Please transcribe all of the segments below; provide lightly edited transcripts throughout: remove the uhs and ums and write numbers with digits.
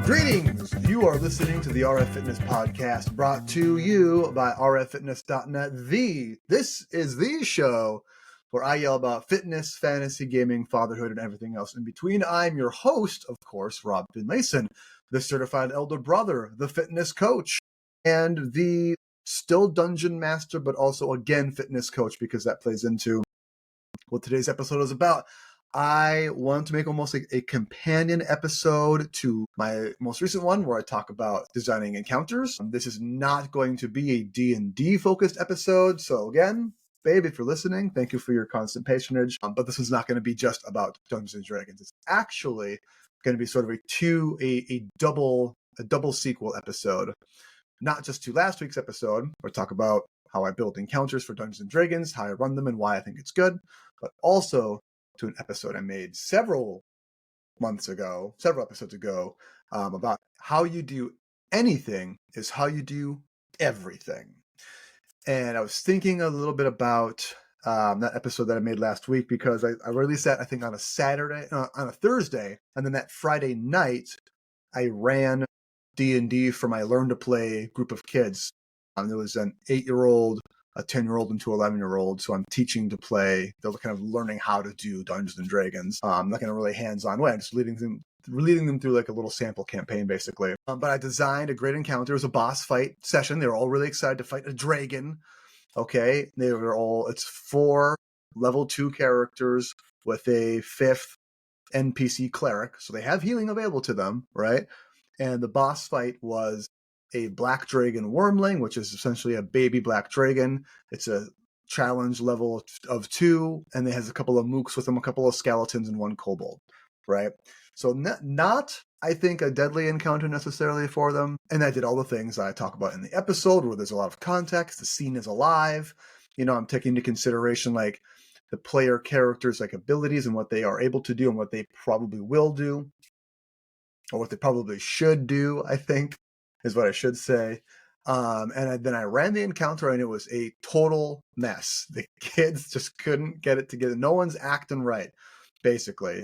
Greetings! You are listening to the RF Fitness Podcast, brought to you by rffitness.net. This is the show where I yell about fitness, fantasy, gaming, fatherhood, and everything else in between. I'm your host, of course, Rob Finlayson, the certified elder brother, the fitness coach, and the still dungeon master, but also, again, fitness coach, because that plays into what today's episode is about. I want to make almost like a companion episode to my most recent one where I talk about designing encounters. This is not going to be a D&D focused episode. So again, babe, if you're listening, thank you for your constant patronage. But this is not going to be just about Dungeons and Dragons. It's actually going to be sort of a double sequel episode, not just to last week's episode, where I talk about how I build encounters for Dungeons and Dragons, how I run them, and why I think it's good, but also to an episode I made several episodes ago, about how you do anything is how you do everything. And I was thinking a little bit about that episode that I made last week, because I released that, I think, on a Thursday, and then that Friday night, I ran D&D for my Learn to Play group of kids. There was an 8-year-old, a 10-year-old, and 2 11-year-old. So I'm teaching to play. They're kind of learning how to do Dungeons and Dragons. I'm not going to really hands-on way. I'm just leading them through like a little sample campaign, basically. But I designed a great encounter. It was a boss fight session. They were all really excited to fight a dragon. Okay, it's 4 level 2 characters with a 5th NPC cleric. So they have healing available to them, right? And the boss fight was a black dragon wormling, which is essentially a baby black dragon. It's a challenge level of 2, and it has a couple of mooks with them, a couple of skeletons, and 1 kobold, right? So not I think, a deadly encounter necessarily for them. And I did all the things I talk about in the episode, where there's a lot of context, the scene is alive. I'm taking into consideration like the player characters' like abilities and what they are able to do and what they probably will do, or what they probably should do, I think, is what I should say. Then I ran the encounter, and it was a total mess. The kids just couldn't get it together. No one's acting right, basically.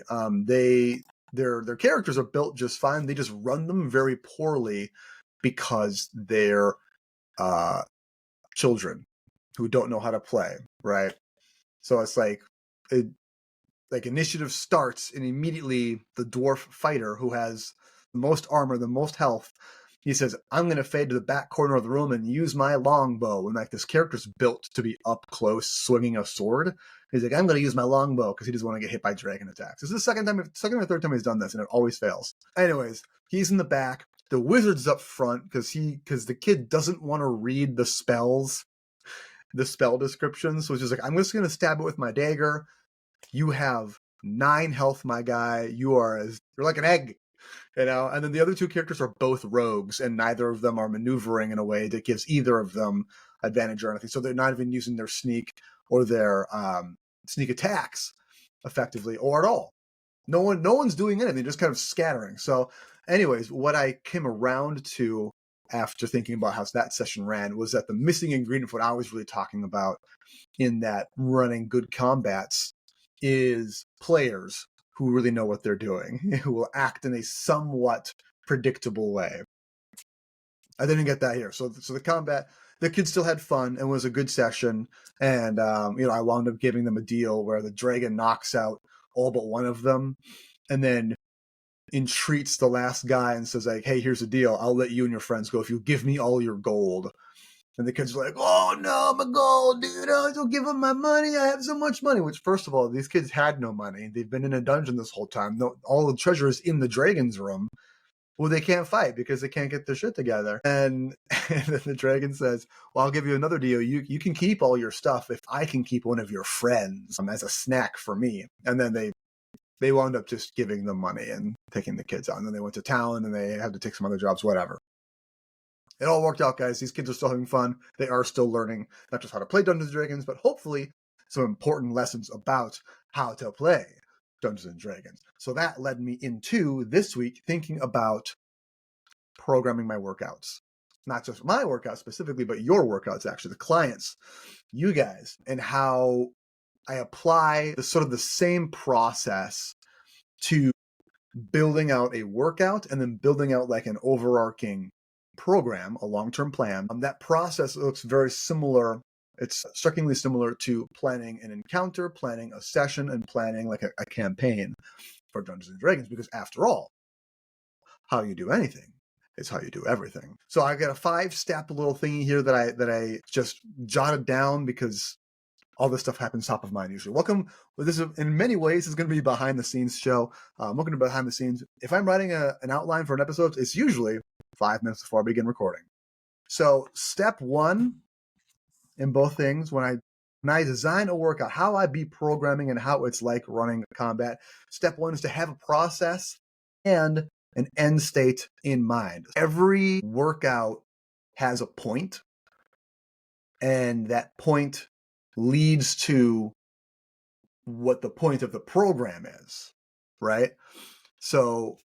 Their characters are built just fine. They just run them very poorly because they're children who don't know how to play, right? So it's like initiative starts, and immediately the dwarf fighter, who has the most armor, the most health, he says, I'm going to fade to the back corner of the room and use my longbow. And like, this character's built to be up close swinging a sword. He's like, I'm going to use my longbow because he doesn't want to get hit by dragon attacks. This is the second or third time he's done this, and it always fails. Anyways, he's in the back. The wizard's up front because the kid doesn't want to read the spell descriptions. So it's just like, I'm just going to stab it with my dagger. You have 9 health, my guy. You're like an egg. And then the other 2 characters are both rogues, and neither of them are maneuvering in a way that gives either of them advantage or anything. So they're not even using their sneak or their sneak attacks effectively or at all. No one's doing anything, just kind of scattering. So anyways, what I came around to after thinking about how that session ran was that the missing ingredient, what I was really talking about in that running good combats, is players who really know what they're doing, who will act in a somewhat predictable way. I didn't get that here. So the combat, the kids still had fun and was a good session. And, I wound up giving them a deal where the dragon knocks out all but one of them, and then entreats the last guy and says, like, hey, here's the deal. I'll let you and your friends go if you give me all your gold. And the kids are like, oh, no, my gold, dude. I don't give them my money. I have so much money. Which, first of all, these kids had no money. They've been in a dungeon this whole time. All the treasure is in the dragon's room. Well, they can't fight because they can't get their shit together. And then the dragon says, well, I'll give you another deal. You can keep all your stuff if I can keep one of your friends as a snack for me. And then they wound up just giving them money and taking the kids out. And then they went to town, and they had to take some other jobs, whatever. It all worked out, guys. These kids are still having fun. They are still learning not just how to play Dungeons & Dragons, but hopefully some important lessons about how to play Dungeons & Dragons. So that led me into this week thinking about programming my workouts. Not just my workouts specifically, but your workouts, actually, the clients, you guys, and how I apply the same process to building out a workout and then building out like an overarching program, a long-term plan. That process looks very similar. It's strikingly similar to planning an encounter, planning a session, and planning like a campaign for Dungeons and Dragons, because after all, how you do anything is how you do everything. So I got a 5-step little thingy here that I just jotted down because all this stuff happens top of mind usually. Welcome. This is, in many ways, is going to be a behind the scenes show. Welcome to behind the scenes. If I'm writing an outline for an episode, it's usually 5 minutes before I begin recording. So step 1 in both things, when I design a workout, how I be programming and how it's like running combat, step 1 is to have a process and an end state in mind. Every workout has a point, and that point leads to what the point of the program is, right? So,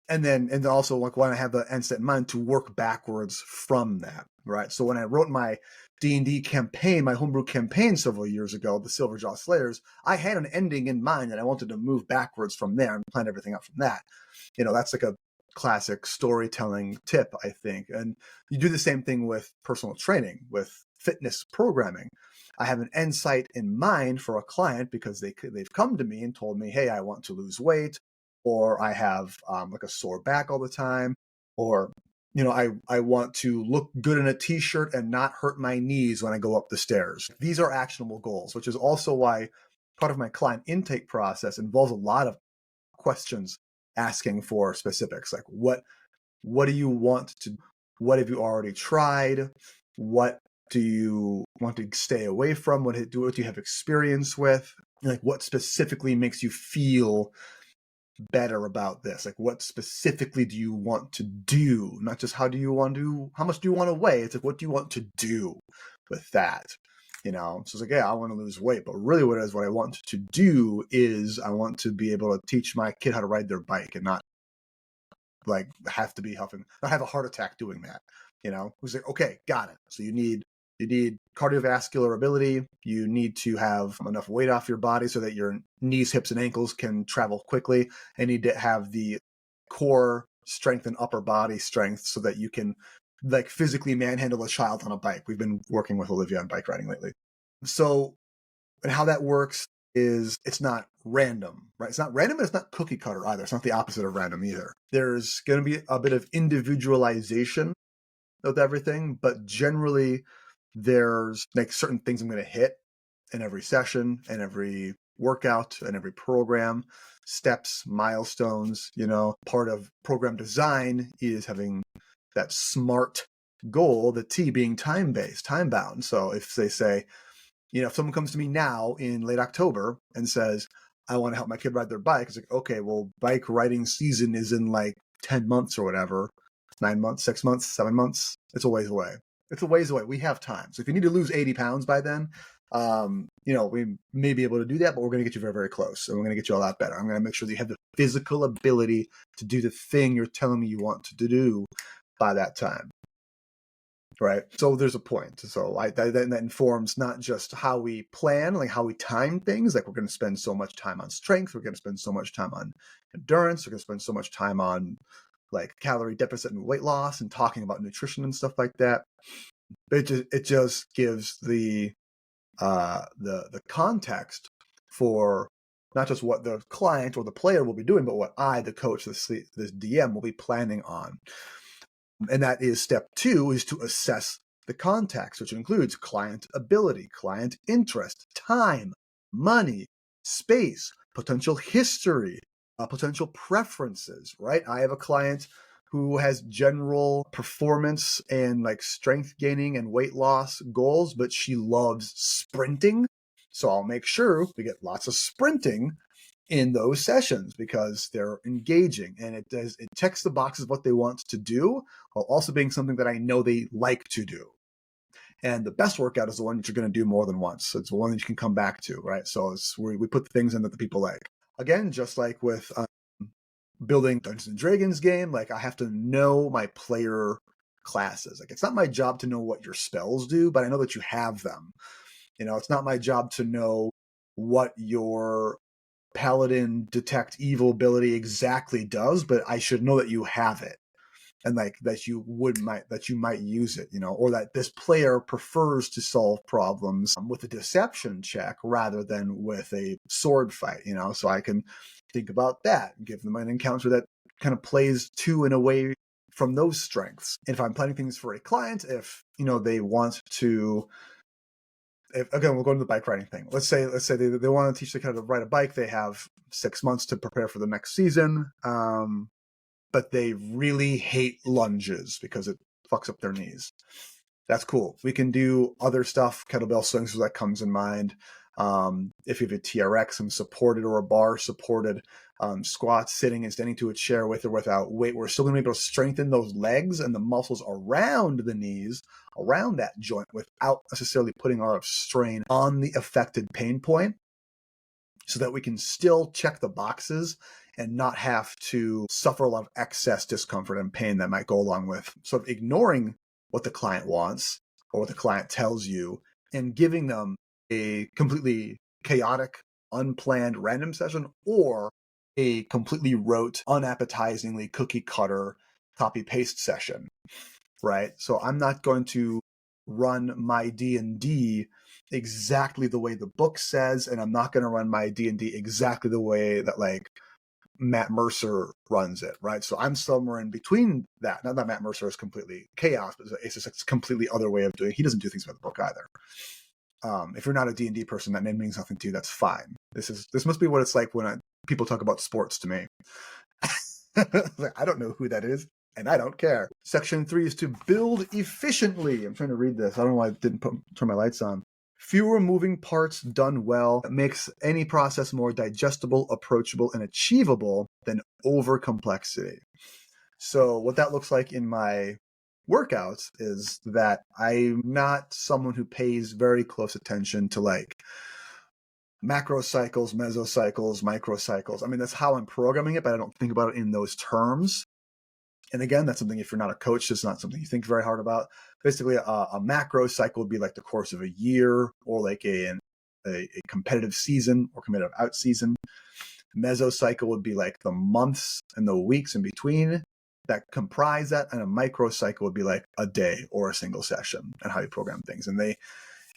and also like when I have the end state in mind, to work backwards from that, right? So when I wrote my D&D campaign, my homebrew campaign several years ago, the Silverjaw Slayers, I had an ending in mind and I wanted to move backwards from there and plan everything out from that. That's like a classic storytelling tip, I think. And you do the same thing with personal training, with fitness programming. I have an end sight in mind for a client because they've come to me and told me, hey, I want to lose weight, or I have like a sore back all the time, or I want to look good in a t-shirt and not hurt my knees when I go up the stairs. These are actionable goals, which is also why part of my client intake process involves a lot of questions asking for specifics, like what do you want to, what have you already tried, what do you want to stay away from, what do you have experience with, like what specifically makes you feel better about this, like what specifically do you want to do, not just how much do you want to weigh, it's like what do you want to do with that. So it's like, yeah, I want to lose weight, but really what I want to do is I want to be able to teach my kid how to ride their bike and not like have to be helping, not have a heart attack doing that. Who's like, okay, got it. So you need cardiovascular ability. You need to have enough weight off your body so that your knees, hips, and ankles can travel quickly. And you need to have the core strength and upper body strength so that you can like physically manhandle a child on a bike. We've been working with Olivia on bike riding lately. So, and how that works is it's not random, right? It's not random, and it's not cookie cutter either. It's not the opposite of random either. There's going to be a bit of individualization with everything, but generally there's like certain things I'm going to hit in every session and every workout and every program, steps, milestones. Part of program design is having that SMART goal, the T being time-based, time-bound. So if they say, if someone comes to me now in late October and says, I want to help my kid ride their bike, it's like, okay, well, bike riding season is in like 10 months or whatever, 9 months, 6 months, 7 months. It's a ways away. We have time. So if you need to lose 80 pounds by then, we may be able to do that, but we're going to get you very, very close. And we're going to get you a lot better. I'm going to make sure that you have the physical ability to do the thing you're telling me you want to do by that time. Right. So there's a point. So that informs not just how we plan, like how we time things. Like we're going to spend so much time on strength. We're going to spend so much time on endurance. We're going to spend so much time on like calorie deficit and weight loss and talking about nutrition and stuff like that. It just gives the context for not just what the client or the player will be doing, but what I, the coach, this DM, will be planning on. And that is step 2, is to assess the context, which includes client ability, client interest, time, money, space, potential history, potential preferences, right? I have a client who has general performance and like strength gaining and weight loss goals, but she loves sprinting. So I'll make sure we get lots of sprinting in those sessions because they're engaging and it checks the boxes of what they want to do while also being something that I know they like to do. And the best workout is the one that you're going to do more than once. It's the one that you can come back to, right? So it's where we put the things in that the people like. Again, just like with building Dungeons and Dragons game, like I have to know my player classes. Like it's not my job to know what your spells do, but I know that you have them. It's not my job to know what your paladin detect evil ability exactly does, but I should know that you have it. And like that you might use it, or that this player prefers to solve problems with a deception check rather than with a sword fight, so I can think about that and give them an encounter that kind of plays to and away from those strengths. And if I'm planning things for a client, if they want to, again, we'll go to the bike riding thing. Let's say they want to teach the kid how to ride a bike. They have 6 months to prepare for the next season. But they really hate lunges because it fucks up their knees. That's cool. We can do other stuff, kettlebell swings, so that comes in mind. If you have a TRX and supported or a bar supported, squats, sitting and standing to a chair with or without weight, we're still going to be able to strengthen those legs and the muscles around the knees, around that joint, without necessarily putting a lot of strain on the affected pain point, so that we can still check the boxes and not have to suffer a lot of excess discomfort and pain that might go along with sort of ignoring what the client wants or what the client tells you and giving them a completely chaotic, unplanned random session or a completely rote, unappetizingly cookie cutter copy paste session, right? So I'm not going to run my D&D exactly the way the book says, and I'm not going to run my D&D exactly the way that like Matt Mercer runs it, right? So I'm somewhere in between that. Not that Matt Mercer is completely chaos, but it's just a completely other way of doing it. He doesn't do things by the book either. If you're not a D&D person, that name means nothing to you. That's fine. This must be what it's like when people talk about sports to me. Like, I don't know who that is, and I don't care. Section 3 is to build efficiently. I'm trying to read this. I don't know why I didn't turn my lights on. Fewer moving parts done well makes any process more digestible, approachable, and achievable than over complexity. So what that looks like in my workouts is that I'm not someone who pays very close attention to like macrocycles, mesocycles, microcycles. I mean, that's how I'm programming it, but I don't think about it in those terms. And again, that's something, if you're not a coach, it's not something you think very hard about. Basically, a macro cycle would be like the course of a year or like a competitive season or competitive out season. Mesocycle would be like the months and the weeks in between that comprise that. And a microcycle would be like a day or a single session and how you program things. And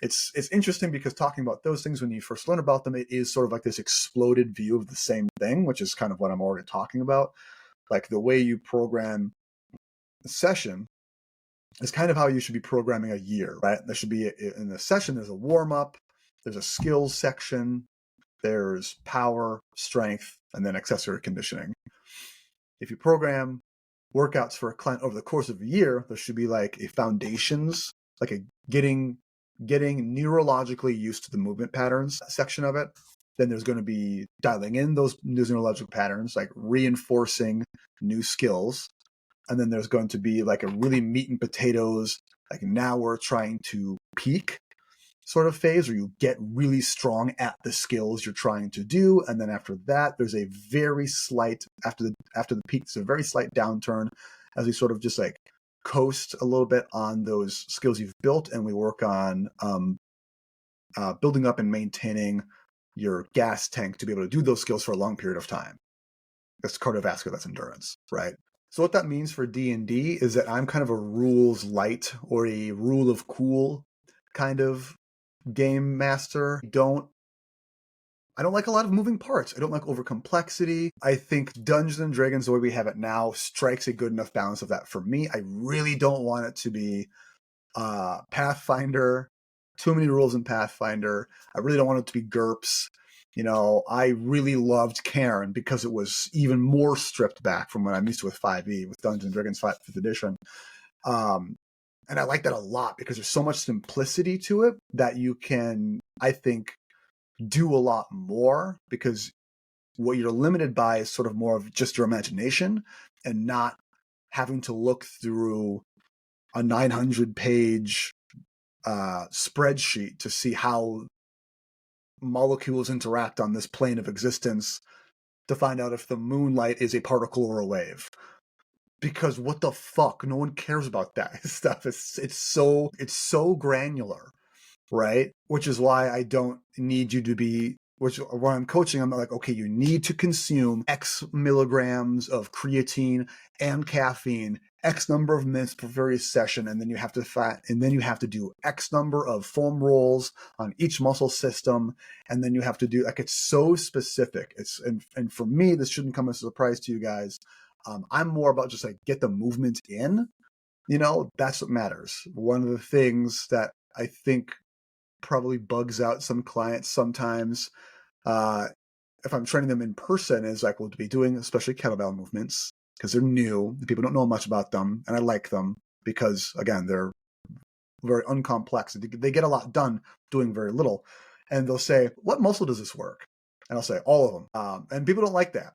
it's interesting because talking about those things when you first learn about them, it is sort of like this exploded view of the same thing, which is kind of what I'm already talking about. Like the way you program a session is kind of how you should be programming a year, right? There should be, in the session, there's a warm-up, there's a skills section, there's power, strength, and then accessory conditioning. If you program workouts for a client over the course of a year, there should be like a foundations, like a getting neurologically used to the movement patterns section of it. Then there's going to be dialing in those neurological patterns, like reinforcing new skills. And then there's going to be like a really meat and potatoes, like now we're trying to peak sort of phase where you get really strong at the skills you're trying to do. And then after that, there's a very slight, after the peak, it's a very slight downturn as we sort of just like coast a little bit on those skills you've built. And we work on building up and maintaining your gas tank to be able to do those skills for a long period of time. That's cardiovascular, that's endurance, right? So what that means for D&D is that I'm kind of a rules light or a rule of cool kind of game master. I don't like a lot of moving parts. I don't like over complexity. I think Dungeons and Dragons, the way we have it now, strikes a good enough balance of that for me. I really don't want it to be Pathfinder. Too many rules in Pathfinder. I really don't want it to be GURPS. I really loved Cairn because it was even more stripped back from what I'm used to with 5e, with Dungeons and Dragons 5th edition. And I like that a lot because there's so much simplicity to it that you can, I think, do a lot more because what you're limited by is sort of more of just your imagination and not having to look through a 900-page spreadsheet to see how molecules interact on this plane of existence to find out if the moonlight is a particle or a wave. Because what the fuck? No one cares about that stuff. It's so granular, right? Which is why I don't need you to be which when I'm coaching, I'm like, okay, you need to consume X milligrams of creatine and caffeine, X number of minutes per various session, and then you have to do X number of foam rolls on each muscle system, and then you have to do, like, it's so specific. And for me, this shouldn't come as a surprise to you guys. I'm more about just like get the movement in. That's what matters. One of the things that I think probably bugs out some clients sometimes, if I'm training them in person, is like, we'll be doing especially kettlebell movements because they're new. People don't know much about them, and I like them because, again, they're very uncomplex. They get a lot done doing very little. And they'll say, what muscle does this work? And I'll say, all of them. And people don't like that.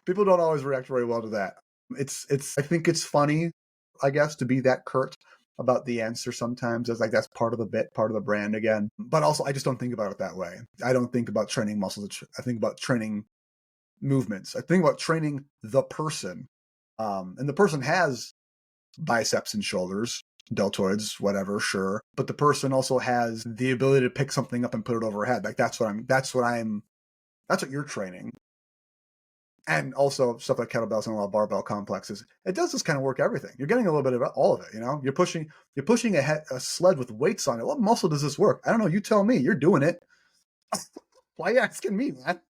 people don't always react very well to that. I think it's funny, I guess, to be that curt about the answer sometimes. It's like, that's part of the bit, part of the brand again. But also, I just don't think about it that way. I don't think about training muscles. I think about training movements. I think about training the person. And the person has biceps and shoulders, deltoids, whatever, sure. But the person also has the ability to pick something up and put it overhead. Like that's what you're training. And also stuff like kettlebells and a lot of barbell complexes. It does this kind of work everything. You're getting a little bit of all of it, You're pushing a sled with weights on it. What muscle does this work? I don't know. You tell me. You're doing it. Why are you asking me, man?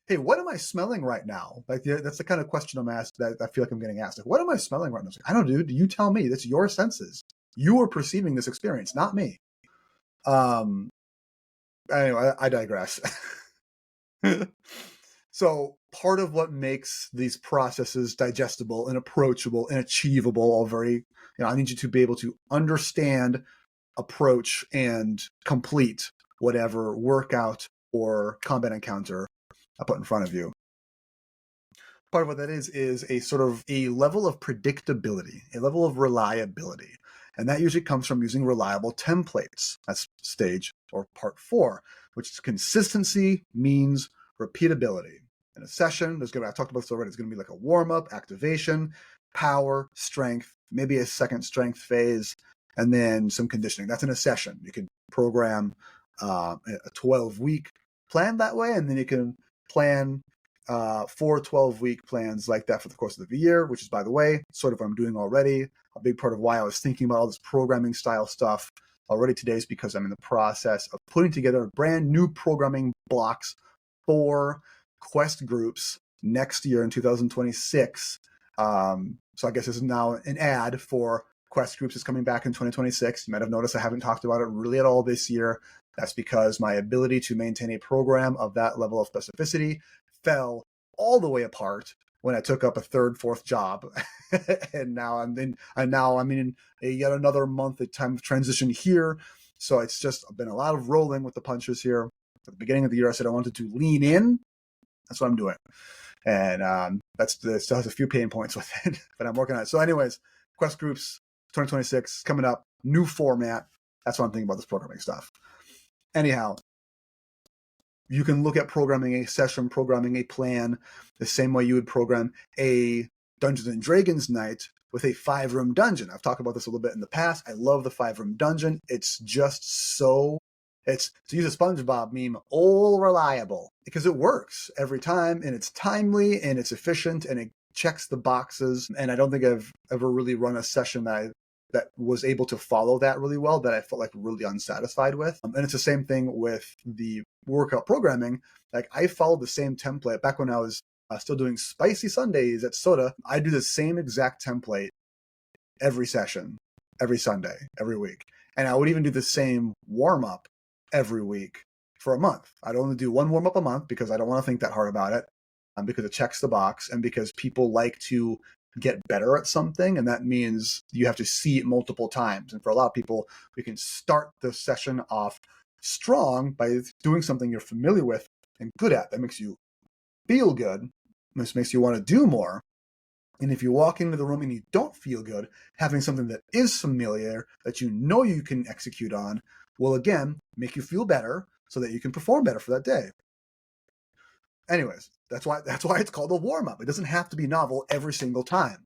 Hey, what am I smelling right now? Like, that's the kind of question I'm asked that I feel like I'm getting asked. Like, what am I smelling right now? Like, I don't know, dude. You tell me. That's your senses. You are perceiving this experience, not me. Anyway, I digress. So part of what makes these processes digestible and approachable and achievable, all very, I need you to be able to understand, approach, and complete whatever workout or combat encounter I put in front of you. Part of what that is a sort of a level of predictability, a level of reliability. And that usually comes from using reliable templates. That's stage or part 4, which is consistency means repeatability. In a session, I talked about this already, it's going to be like a warm-up, activation, power, strength, maybe a second strength phase, and then some conditioning. That's in a session. You can program a 12-week plan that way, and then you can plan 4 12-week plans like that for the course of the year, which is, by the way, sort of what I'm doing already. A big part of why I was thinking about all this programming style stuff already today is because I'm in the process of putting together brand new programming blocks for Quest groups next year in 2026. So I guess this is now an ad for Quest groups is coming back in 2026. You might have noticed I haven't talked about it really at all this year. That's because my ability to maintain a program of that level of specificity fell all the way apart when I took up a 3rd, 4th job. and now I'm in yet another month of time of transition here. So it's just been a lot of rolling with the punches here. At the beginning of the year, I said I wanted to lean in. That's what I'm doing. And that still has a few pain points with it, but I'm working on it. So anyways, Quest Groups 2026 coming up, new format. That's what I'm thinking about this programming stuff. Anyhow, you can look at programming a session, programming a plan, the same way you would program a Dungeons and Dragons night with a 5-room dungeon. I've talked about this a little bit in the past. I love the 5-room dungeon. It's just it's, to use a SpongeBob meme, all reliable because it works every time, and it's timely and it's efficient and it checks the boxes. And I don't think I've ever really run a session that was able to follow that really well, that I felt like really unsatisfied with. And it's the same thing with the workout programming. Like, I followed the same template back when I was still doing spicy Sundays at Soda. I do the same exact template every session, every Sunday, every week. And I would even do the same warm-up every week for a month. I'd only do one warm-up a month because I don't want to think that hard about it, because it checks the box and because people like to get better at something, and that means you have to see it multiple times. And for a lot of people, we can start the session off strong by doing something you're familiar with and good at. That makes you feel good. This makes you want to do more. And if you walk into the room and you don't feel good, having something that is familiar, that you know you can execute on, will again make you feel better so that you can perform better for that day. Anyways, that's why it's called a warm-up. It doesn't have to be novel every single time.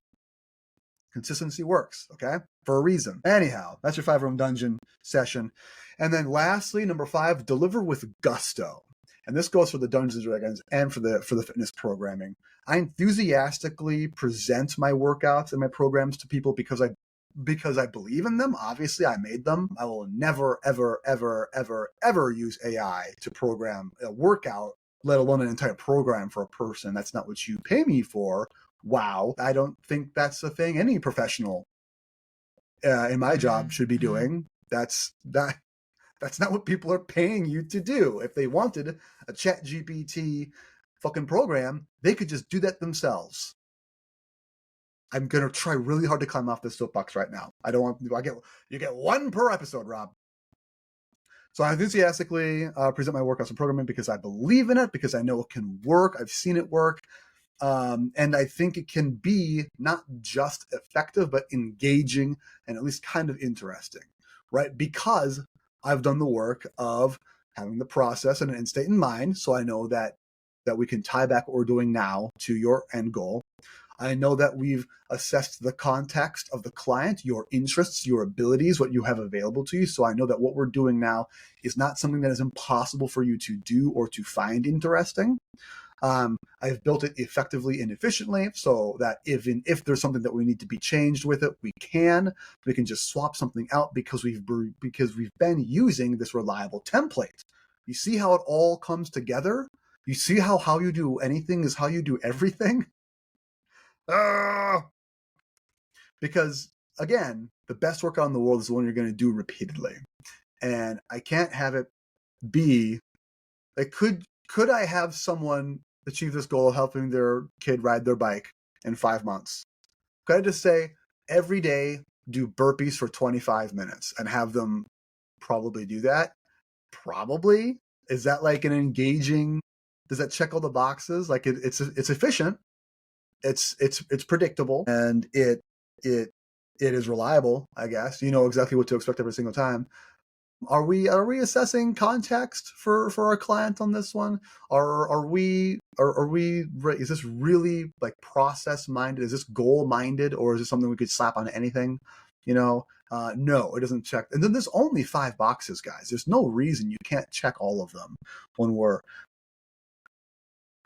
Consistency works, okay? For a reason. Anyhow, that's your 5-room dungeon session. And then lastly, number 5, deliver with gusto. And this goes for the Dungeons and Dragons and for the fitness programming. I enthusiastically present my workouts and my programs to people because I believe in them. Obviously, I made them. I will never, ever, ever, ever, ever use AI to program a workout, let alone an entire program for a person. That's not what you pay me for. Wow. I don't think that's a thing any professional in my job should be doing. That's not what people are paying you to do. If they wanted a Chat GPT fucking program, they could just do that themselves. I'm gonna try really hard to climb off this soapbox right now. I don't want. You get one per episode, Rob. So I enthusiastically present my workouts and programming because I believe in it, because I know it can work. I've seen it work. And I think it can be not just effective, but engaging and at least kind of interesting, right? Because I've done the work of having the process and an end state in mind. So I know that we can tie back what we're doing now to your end goal. I know that we've assessed the context of the client, your interests, your abilities, what you have available to you. So I know that what we're doing now is not something that is impossible for you to do or to find interesting. I've built it effectively and efficiently so that if there's something that we need to be changed with it, we can just swap something out because we've been using this reliable template. You see how it all comes together? You see how you do anything is how you do everything? Because again, the best workout in the world is the one you're going to do repeatedly. And I can't have it be like, could I have someone achieve this goal of helping their kid ride their bike in 5 months? Could I just say every day do burpees for 25 minutes and have them probably do that? Probably. Is that like an engaging? Does that check all the boxes? Like it's efficient. It's predictable, and it is reliable. I guess you know exactly what to expect every single time. Are we assessing context for our client on this one? Are we is this really like process minded? Is this goal minded, or is this something we could slap on anything? You know, no, it doesn't check. And then there's only 5 boxes, guys. There's no reason you can't check all of them when we're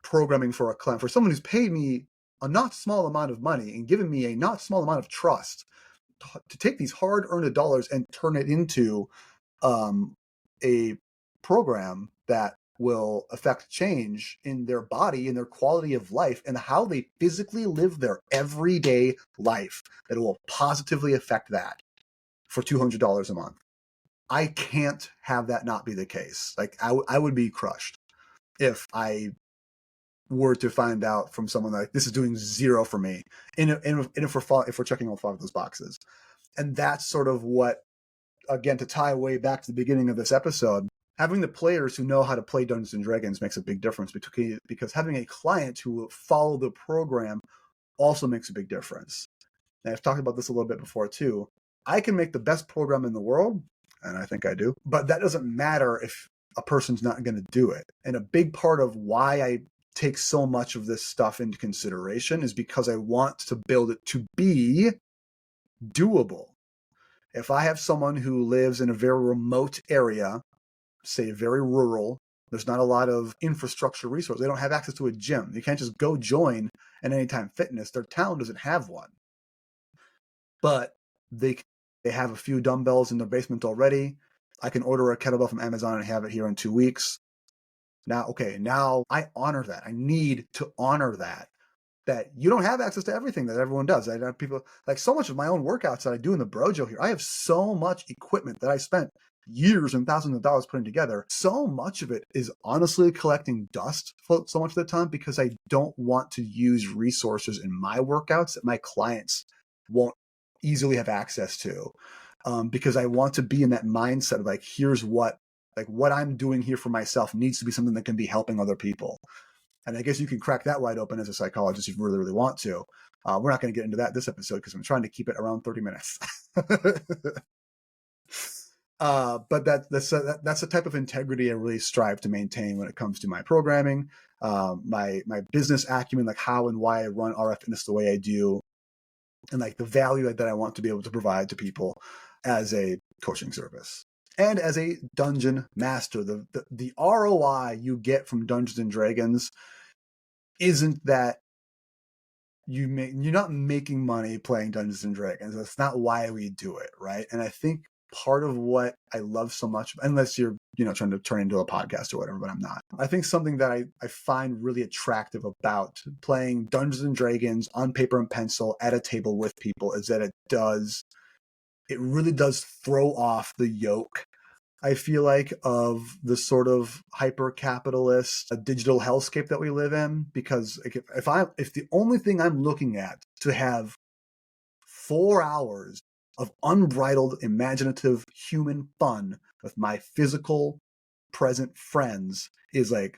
programming for a client, for someone who's paid me a not small amount of money and given me a not small amount of trust to take these hard-earned dollars and turn it into a program that will affect change in their body, in their quality of life, and how they physically live their everyday life, that will positively affect that for $200 a month. I can't have that not be the case. Like I would be crushed if I were to find out from someone like this is doing 0 for me, and if we're checking all 5 of those boxes. And that's sort of what, again, to tie way back to the beginning of this episode, having the players who know how to play Dungeons and Dragons makes a big difference, because having a client who will follow the program also makes a big difference. And I've talked about this a little bit before too. I can make the best program in the world, and I think I do, but that doesn't matter if a person's not going to do it. And a big part of why I take so much of this stuff into consideration is because I want to build it to be doable. If I have someone who lives in a very remote area, say very rural, there's not a lot of infrastructure resource. They don't have access to a gym. You can't just go join an Anytime Fitness. Their town doesn't have one. But they have a few dumbbells in their basement already. I can order a kettlebell from Amazon and have it here in 2 weeks. Now I honor that. I need to honor that you don't have access to everything that everyone does. I have people, like, so much of my own workouts that I do in the Brojo here, I have so much equipment that I spent years and thousands of dollars putting together. So much of it is honestly collecting dust so much of the time because I don't want to use resources in my workouts that my clients won't easily have access to. Because I want to be in that mindset of like, here's what I'm doing here for myself needs to be something that can be helping other people. And I guess you can crack that wide open as a psychologist if you really, really want to. We're not going to get into that this episode because I'm trying to keep it around 30 minutes. But that's the type of integrity I really strive to maintain when it comes to my programming, my business acumen, like how and why I run RF Fitness the way I do, and like the value that I want to be able to provide to people as a coaching service. And as a dungeon master, the ROI you get from Dungeons and Dragons isn't that you're not making money playing Dungeons and Dragons. That's not why we do it, right? And I think part of what I love so much, unless you're trying to turn into a podcast or whatever, but I'm not. I think something that I find really attractive about playing Dungeons and Dragons on paper and pencil at a table with people is that it really does throw off the yoke, I feel like, of the sort of hyper-capitalist digital hellscape that we live in. Because if the only thing I'm looking at to have 4 hours of unbridled, imaginative human fun with my physical present friends is like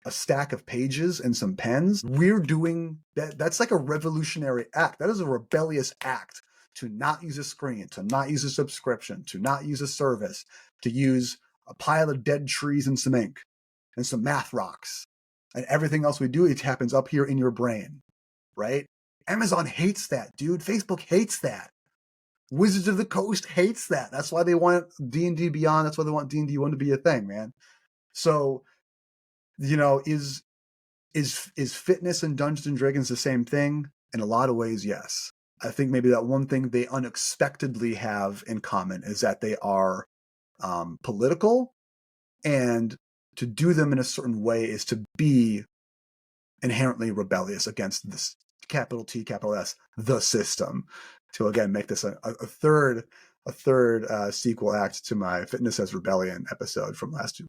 a stack of pages and some pens, we're doing that. That's like a revolutionary act. That is a rebellious act to not use a screen, to not use a subscription, to not use a service, to use a pile of dead trees and some ink and some math rocks. And everything else we do, it happens up here in your brain, right? Amazon hates that, dude. Facebook hates that. Wizards of the Coast hates that. That's why they want D&D Beyond. That's why they want D&D 1 to be a thing, man. So, is fitness and Dungeons and Dragons the same thing? In a lot of ways, yes. I think maybe that one thing they unexpectedly have in common is that they are political, and to do them in a certain way is to be inherently rebellious against this capital T, capital S, the system. To again make this a third sequel act to my Fitness as Rebellion episode from last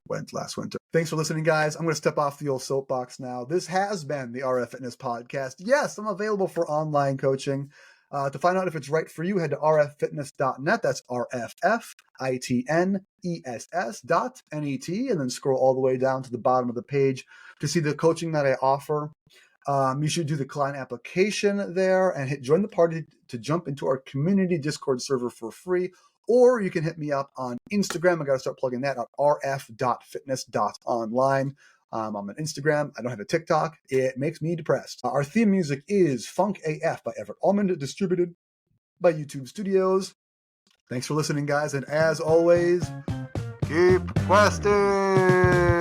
winter. Thanks for listening, guys. I'm going to step off the old soapbox now. This has been the RF Fitness Podcast. Yes, I'm available for online coaching. To find out if it's right for you, head to rffitness.net. That's rffitness.net, and then scroll all the way down to the bottom of the page to see the coaching that I offer. You should do the client application there and hit join the party to jump into our community Discord server for free. Or you can hit me up on Instagram. I got to start plugging that at rf.fitness.online. I'm on Instagram. I don't have a TikTok. It makes me depressed. Our theme music is Funk AF by Everett Almond, distributed by YouTube Studios. Thanks for listening, guys. And as always, keep questing.